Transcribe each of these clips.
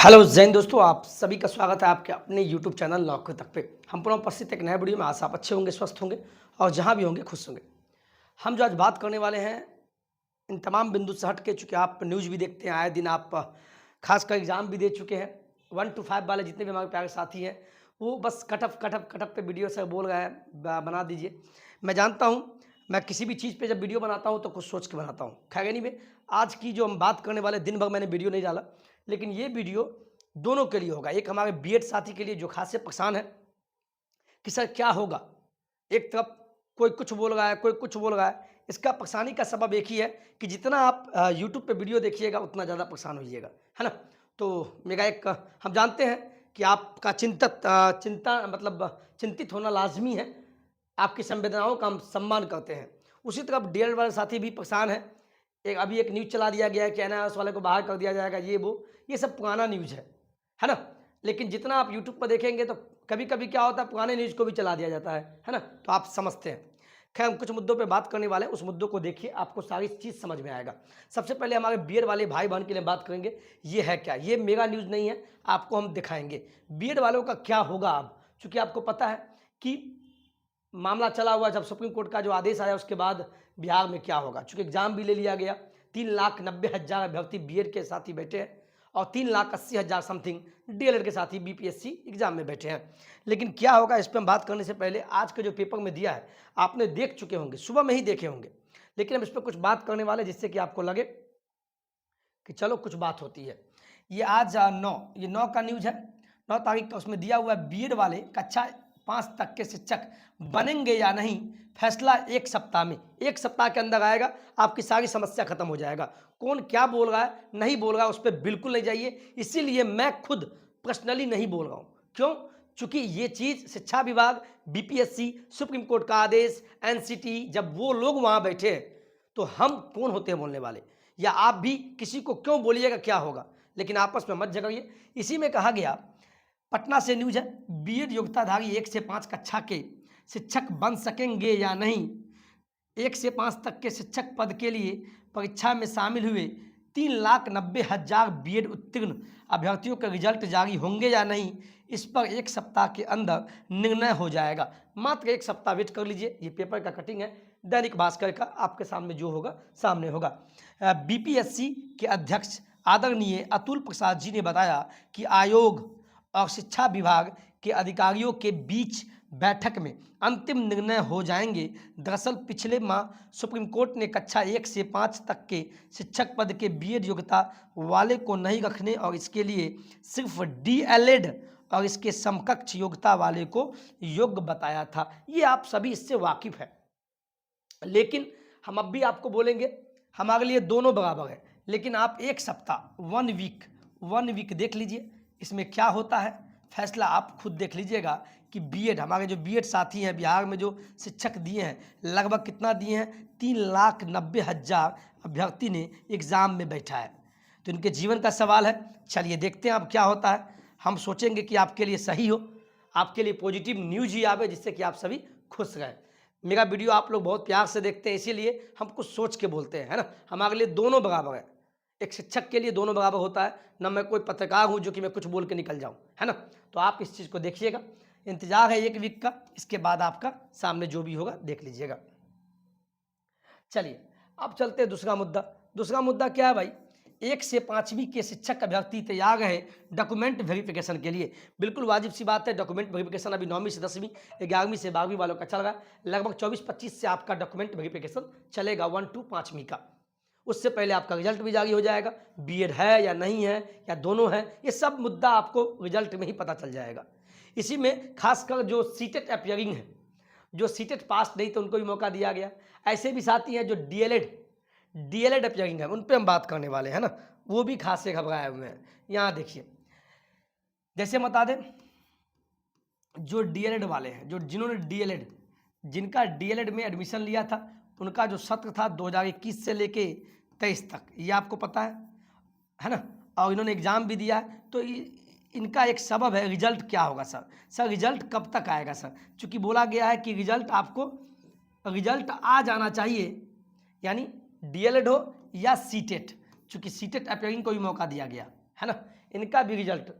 Hello Jain दोस्तों, आप सभी का स्वागत है आपके अपने यूट्यूब चैनल नौकरी तक पे। हम पुनः उपस्थित एक नए वीडियो में। आशा आप अच्छे होंगे, स्वस्थ होंगे और जहां भी होंगे खुश होंगे। हम जो आज बात करने वाले हैं इन तमाम बिंदु से हट के, चूँकि आप न्यूज़ भी देखते हैं, आए दिन आप खासकर एग्ज़ाम भी दे चुके हैं। 1 to 5 वाले जितने भी हमारे प्यारे साथी हैं, वो बस कटअप पे वीडियो से बोल रहे हैं बना दीजिए। मैं जानता हूँ, मैं किसी भी चीज़ पे जब वीडियो बनाता हूँ तो कुछ सोच के बनाता हूँ। खैर एनीवे, आज की जो हम बात करने वाले, दिन भर मैंने वीडियो नहीं डाला, लेकिन ये वीडियो दोनों के लिए होगा। एक हमारे बीएड साथी के लिए जो खासे परेशान है कि सर क्या होगा, एक तरफ कोई कुछ बोल रहा है, कोई कुछ बोल रहा है। इसका परेशानी का सबब एक ही है कि जितना आप यूट्यूब पे वीडियो देखिएगा उतना ज़्यादा परेशान होइएगा, है ना। तो मेरा एक हम जानते हैं कि आपका चिंता मतलब चिंतित होना लाजमी है। आपकी संवेदनाओं का हम सम्मान करते हैं। उसी तरफ डीएल वाले साथी भी परेशान है। अभी एक न्यूज़ चला दिया गया है कि एनआईएस वाले को बाहर कर दिया जाएगा, ये सब पुराना न्यूज़ है ना। लेकिन जितना आप यूट्यूब पर देखेंगे तो कभी कभी क्या होता है, पुराने न्यूज़ को भी चला दिया जाता है ना। तो आप समझते हैं। खैर, हम कुछ मुद्दों पे बात करने वाले हैं, उस मुद्दों को देखिए, आपको सारी चीज़ समझ में आएगा। सबसे पहले हमारे बीएड वाले भाई बहन के लिए बात करेंगे। ये है क्या, ये मेगा न्यूज़ नहीं है, आपको हम दिखाएंगे बीएड वालों का क्या होगा अब। चूँकि आपको पता है कि मामला चला हुआ, जब सुप्रीम कोर्ट का जो आदेश आया उसके बाद बिहार में क्या होगा। चूँकि एग्ज़ाम भी ले लिया गया, 3,90,000 अभ्यर्थी बीएड के साथ ही बैठे हैं और 3,80,000 समथिंग डीएलएड के साथ ही बीपीएससी एग्जाम में बैठे हैं। लेकिन क्या होगा, इस पर हम बात करने से पहले आज के जो पेपर में दिया है आपने देख चुके होंगे, सुबह में ही देखे होंगे। लेकिन हम इस पर कुछ बात करने वाले जिससे कि आपको लगे कि चलो कुछ बात होती है। ये आज 9 का न्यूज़ है, 9 तारीख का। उसमें दिया हुआ है बीएड वाले कक्षा 5 तक के शिक्षक बनेंगे या नहीं, फैसला 1 सप्ताह में। 1 सप्ताह के अंदर आएगा, आपकी सारी समस्या खत्म हो जाएगा। कौन क्या बोल रहा है, नहीं बोल रहा है, उस पर बिल्कुल नहीं जाइए। इसीलिए मैं खुद पर्सनली नहीं बोल रहा हूँ। क्यों? चूंकि ये चीज़ शिक्षा विभाग, बीपीएससी, सुप्रीम कोर्ट का आदेश, एनसीटी, जब वो लोग वहाँ बैठे हैं तो हम कौन होते हैं बोलने वाले। या आप भी किसी को क्यों बोलिएगा क्या होगा, लेकिन आपस में मत झगड़िए। इसी में कहा गया, पटना से न्यूज है, बीएड योग्यताधारी 1 से 5 कक्षा के शिक्षक बन सकेंगे या नहीं। 1 से 5 तक के शिक्षक पद के लिए परीक्षा में शामिल हुए 3,90,000 बीएड उत्तीर्ण अभ्यर्थियों के रिजल्ट जारी होंगे या नहीं, इस पर 1 सप्ताह के अंदर निर्णय हो जाएगा। मात्र 1 सप्ताह वेट कर लीजिए। ये पेपर का कटिंग है, दैनिक भास्कर का, आपके सामने जो होगा सामने होगा। बीपीएससी के अध्यक्ष आदरणीय अतुल प्रसाद जी ने बताया कि आयोग और शिक्षा विभाग के अधिकारियों के बीच बैठक में अंतिम निर्णय हो जाएंगे। दरअसल पिछले माह सुप्रीम कोर्ट ने कक्षा 1 से 5 तक के शिक्षक पद के बीएड योग्यता वाले को नहीं रखने और इसके लिए सिर्फ डीएलएड और इसके समकक्ष योग्यता वाले को योग्य बताया था। ये आप सभी इससे वाकिफ है। लेकिन हम अब भी आपको बोलेंगे, हमारे लिए दोनों बराबर है। लेकिन आप 1 सप्ताह, 1 वीक देख लीजिए, इसमें क्या होता है फैसला आप खुद देख लीजिएगा। कि बीएड, हमारे जो बीएड साथी हैं बिहार में, जो शिक्षक दिए हैं, लगभग कितना दिए हैं, 3,90,000 अभ्यर्थी ने एग्ज़ाम में बैठा है। तो इनके जीवन का सवाल है। चलिए देखते हैं अब क्या होता है। हम सोचेंगे कि आपके लिए सही हो, आपके लिए पॉजिटिव न्यूज ही आवे, जिससे कि आप सभी खुश रहें। मेरा वीडियो आप लोग बहुत प्यार से देखते हैं, इसीलिए हम कुछ सोच के बोलते हैं, है ना। हमारे लिए दोनों बराबर है। एक शिक्षक के लिए दोनों बराबर होता है ना। मैं कोई पत्रकार हूं जो कि मैं कुछ बोल के निकल जाऊं, है ना। तो आप इस चीज़ को देखिएगा। इंतजार है 1 वीक का, इसके बाद आपका सामने जो भी होगा देख लीजिएगा। चलिए अब चलते हैं दूसरा मुद्दा। दूसरा मुद्दा क्या है भाई, 1 से 5वीं के शिक्षक अभ्यर्थी तैयार है डॉक्यूमेंट वेरिफिकेशन के लिए। बिल्कुल वाजिब सी बात है। डॉक्यूमेंट वेरिफिकेशन अभी 9वीं से 10वीं, 11वीं से 12वीं वालों का चल रहा है। लगभग 24-25 से आपका डॉक्यूमेंट वेरिफिकेशन चलेगा, 1 to 5वीं का। उससे पहले आपका रिजल्ट भी जारी हो जाएगा, बीएड है या नहीं है या दोनों है, ये सब मुद्दा आपको रिजल्ट में ही पता चल जाएगा। इसी में खासकर जो सीटेट अपियरिंग है, जो सीटेट पास नहीं तो उनको भी मौका दिया गया। ऐसे भी साथी हैं जो डीएलएड अपियरिंग है, उन पर हम बात करने वाले हैं ना। वो भी खासे घबराए हुए हैं। यहाँ देखिए, जैसे बता दें, जो डीएलएड वाले हैं, जिनका डीएलएड में एडमिशन लिया था, उनका जो सत्र था 2021 से लेके 23 तक, ये आपको पता है ना। और इन्होंने एग्ज़ाम भी दिया है। तो इनका एक सबब है, रिजल्ट क्या होगा सर रिजल्ट कब तक आएगा सर। चूँकि बोला गया है कि रिजल्ट आ जाना चाहिए, यानी डीएलएड हो या सीटेट। चूँकि सीटेट अपियरिंग को भी मौका दिया गया है ना। इनका भी रिजल्ट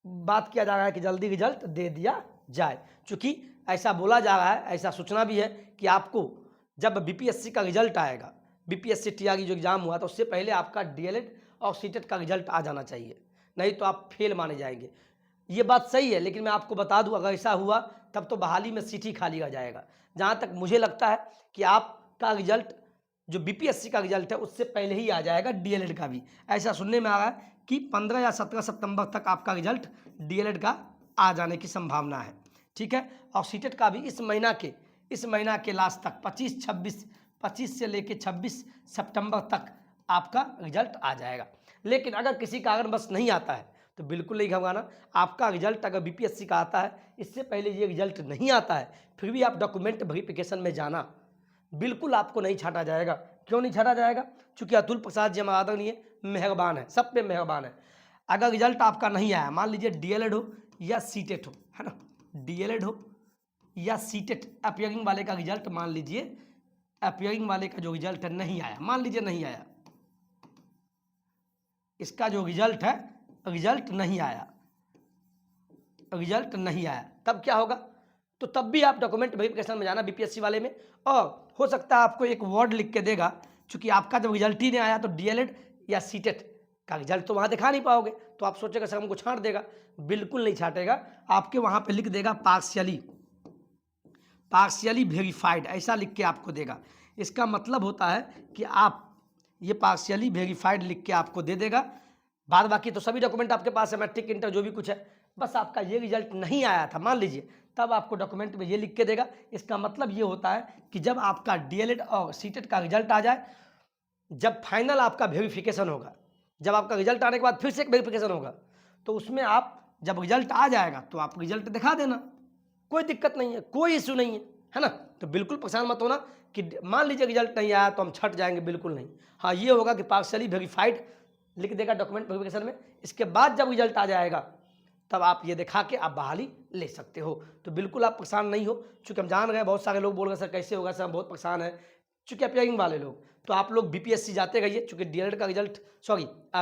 बात किया जा रहा है कि जल्दी रिजल्ट दे दिया जाए। चूँकि ऐसा बोला जा रहा है, ऐसा सूचना भी है कि आपको जब बीपीएससी का रिजल्ट आएगा, बीपीएससी टीआरई जो एग्ज़ाम हुआ, तो उससे पहले आपका डीएलएड और सीटेट का रिजल्ट आ जाना चाहिए, नहीं तो आप फेल माने जाएंगे। ये बात सही है, लेकिन मैं आपको बता दूं, अगर ऐसा हुआ तब तो बहाली में सीट ही खाली रह जाएगा। जहाँ तक मुझे लगता है कि आपका रिजल्ट जो बीपीएससी का रिजल्ट है उससे पहले ही आ जाएगा डीएलएड का भी। ऐसा सुनने में आ रहा है कि 15 या 17 सितंबर तक आपका रिजल्ट डीएलएड का आ जाने की संभावना है, ठीक है। और सीटेट का भी इस महीना के लास्ट तक 25 से लेकर 26 सितंबर तक आपका रिजल्ट आ जाएगा। लेकिन अगर किसी कारणवश नहीं आता है तो बिल्कुल नहीं घबराना। आपका रिजल्ट अगर बीपीएससी का आता है, इससे पहले ये रिजल्ट नहीं आता है, फिर भी आप डॉक्यूमेंट वेरिफिकेशन में जाना, बिल्कुल आपको नहीं छाटा जाएगा। क्यों नहीं छाटा जाएगा? क्योंकि अतुल प्रसाद जी हमारा आदरणीय मेहरबान है, सब पे मेहरबान है। अगर रिजल्ट आपका नहीं आया, मान लीजिए डीएलएड हो या सीटेट हो, है ना, डीएलएड हो या सीटेट अपियरिंग वाले का रिजल्ट, मान लीजिए अपियरिंग वाले का जो रिजल्ट है नहीं आया, मान लीजिए नहीं आया, इसका जो रिजल्ट है, रिजल्ट नहीं आया, तब क्या होगा? तो तब भी आप डॉक्यूमेंट वेरिफिकेशन में जाना बीपीएससी वाले में। और हो सकता है आपको एक वर्ड लिख के देगा, क्योंकि आपका जब रिजल्ट ही नहीं आया तो डीएलएड या सीटेट का रिजल्ट तो वहाँ दिखा नहीं पाओगे, तो आप सोचेगा सर हमको छांट देगा। बिल्कुल नहीं छाटेगा, आपके वहाँ पे लिख देगा पार्शियली वेरीफाइड, ऐसा लिख के आपको देगा। इसका मतलब होता है कि आप ये पार्शियली वेरीफाइड लिख के आपको दे देगा। बाद बाकी तो सभी डॉक्यूमेंट आपके पास है, मैट्रिक इंटर जो भी कुछ है, बस आपका ये रिजल्ट नहीं आया था मान लीजिए, तब आपको डॉक्यूमेंट में ये लिख के देगा। इसका मतलब ये होता है कि जब आपका डीएलएड और सीटेट का रिजल्ट आ जाए, जब फाइनल आपका वेरिफिकेशन होगा, जब आपका रिजल्ट आने के बाद फिर से एक वेरिफिकेशन होगा, तो उसमें आप जब रिजल्ट आ जाएगा तो आप रिजल्ट दिखा देना, कोई दिक्कत नहीं है, कोई इशू नहीं है ना। तो बिल्कुल परेशान मत होना कि मान लीजिए रिजल्ट नहीं आया तो हम छट जाएंगे, बिल्कुल नहीं। हाँ, ये होगा कि पार्शियली वेरीफाइड लिख देगा डॉक्यूमेंट वेरिफिकेशन में। इसके बाद जब रिजल्ट आ जाएगा तब आप ये दिखा के आप बहाली ले सकते हो। तो बिल्कुल आप परेशान नहीं हो, चूँकि हम जान रहे हैं बहुत सारे लोग बोल रहे सर कैसे होगा, सर हम बहुत परेशान है, चूँकि अपियरिंग वाले लोग, तो आप लोग बीपीएससी जाते रहिए, चूँकि डीएलएड का रिजल्ट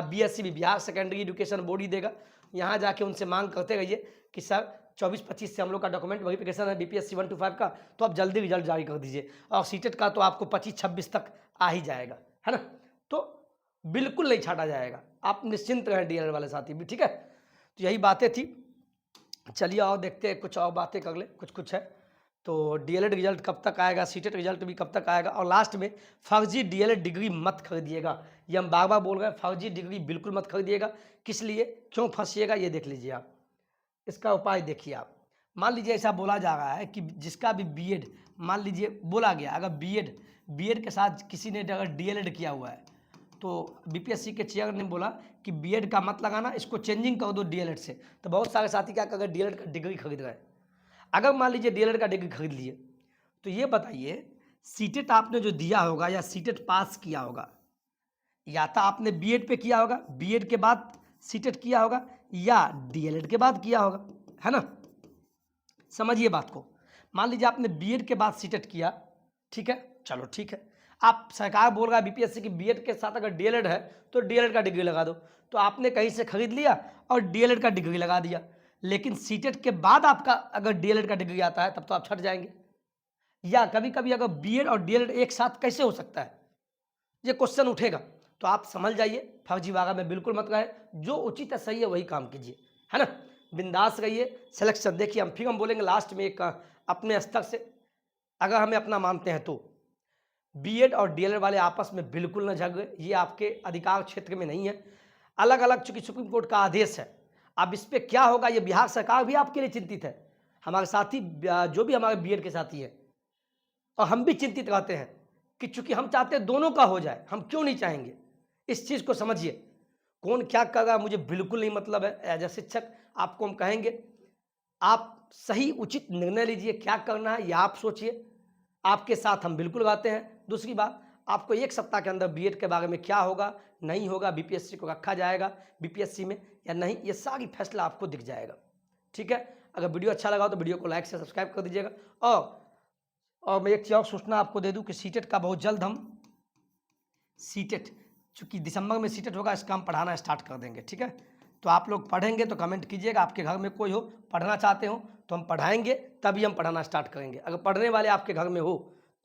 बीएससी भी बिहार सेकेंडरी एजुकेशन बोर्ड ही देगा। यहाँ जाके उनसे मांग करते रहिए कि सर 24-25 से हम लोग का डॉक्यूमेंट वेरिफिकेशन है बीपीएससी 1 to 5 का, तो आप जल्दी रिजल्ट जारी कर दीजिए। और सीटेट का तो आपको 25-26 तक आ ही जाएगा, है ना। तो बिल्कुल नहीं छाटा जाएगा, आप निश्चिंत रहें डीएलएड वाले साथी भी, ठीक है। तो यही बातें थी। चलिए और देखते हैं, कुछ और बातें कर ले, कुछ है। तो डीएलएड रिजल्ट कब तक आएगा, सीटेट रिजल्ट भी कब तक आएगा। और लास्ट में फर्जी डीएलएड डिग्री मत खरीदिएगा, ये हम बार बार बोल रहे हैं, फर्जी डिग्री बिल्कुल मत खरीदिएगा। किस लिए, क्यों फंसिएगा, ये देख लीजिए आप। इसका उपाय देखिए आप। मान लीजिए ऐसा बोला जा रहा है कि जिसका भी बीएड, मान लीजिए बोला गया, अगर बीएड के साथ किसी ने अगर डीएलएड किया हुआ है, तो बीपीएससी के चेयर ने बोला कि बीएड का मत लगाना, इसको चेंजिंग कर दो डीएलएड से। तो बहुत सारे साथी क्या कर डीएलएड का डिग्री खरीद रहे हैं। अगर मान लीजिए डीएलएड का डिग्री खरीद लिए, तो ये बताइए सीटेट आपने जो दिया होगा या सीटेट पास किया होगा, या तो आपने बीएड पे किया होगा, बीएड के बाद सीटेट किया होगा, या डीएलएड के बाद किया होगा, है ना। समझिए बात को। मान लीजिए आपने बीएड के बाद सीटेट किया, ठीक है, चलो ठीक है। आप सरकार बोल रहा है बीपीएससी की बीएड के साथ अगर डीएलएड है तो डीएलएड का डिग्री लगा दो, तो आपने कहीं से खरीद लिया और डीएलएड का डिग्री लगा दिया। लेकिन सीटेट के बाद आपका अगर डीएलएड का डिग्री आता है तब तो आप छट जाएंगे। या कभी कभी अगर बीएड और डीएलएड एक साथ कैसे हो सकता है, ये क्वेश्चन उठेगा। तो आप समझ जाइए, फर्जीवाड़ा में बिल्कुल मत रहे, जो उचित है सही है वही काम कीजिए, है ना। बिंदास रहिए, सिलेक्शन देखिए। हम बोलेंगे लास्ट में एक अपने स्तर से, अगर हमें अपना मानते हैं तो बीएड और डीएलएड वाले आपस में बिल्कुल न झगड़े, ये आपके अधिकार क्षेत्र में नहीं है। अलग अलग, चूंकि सुप्रीम कोर्ट का आदेश है, अब इस पर क्या होगा ये बिहार सरकार भी आपके लिए चिंतित है। हमारे साथी जो भी हमारे बीएड के साथी हैं, और हम भी चिंतित रहते हैं कि चूंकि हम चाहते हैं दोनों का हो जाए, हम क्यों नहीं चाहेंगे। इस चीज़ को समझिए, कौन क्या कर रहा है मुझे बिल्कुल नहीं मतलब है। एज ए शिक्षक आपको हम कहेंगे आप सही उचित निर्णय लीजिए, क्या करना है यह आप सोचिए, आपके साथ हम बिल्कुल रहते हैं। दूसरी बात, आपको 1 सप्ताह के अंदर बीएड के बारे में क्या होगा नहीं होगा, बीपीएससी को रखा जाएगा बीपीएससी में या नहीं, ये सारी फैसला आपको दिख जाएगा, ठीक है। अगर वीडियो अच्छा लगा तो वीडियो को लाइक से सब्सक्राइब कर दीजिएगा। और मैं एक चीज़ और सूचना आपको दे दूं कि सीटेट का बहुत जल्द हम सीटेट, चूँकि दिसंबर में सीटेट होगा, इसका हम पढ़ाना स्टार्ट कर देंगे, ठीक है। तो आप लोग पढ़ेंगे तो कमेंट कीजिएगा, आपके घर में कोई हो पढ़ना चाहते हो तो हम पढ़ाएंगे, तभी हम पढ़ाना स्टार्ट करेंगे। अगर पढ़ने वाले आपके घर में हो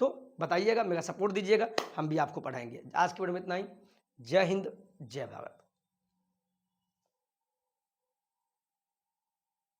तो बताइएगा, मेरा सपोर्ट दीजिएगा, हम भी आपको पढ़ाएंगे। आज के वीडियो में इतना ही। जय हिंद, जय भारत।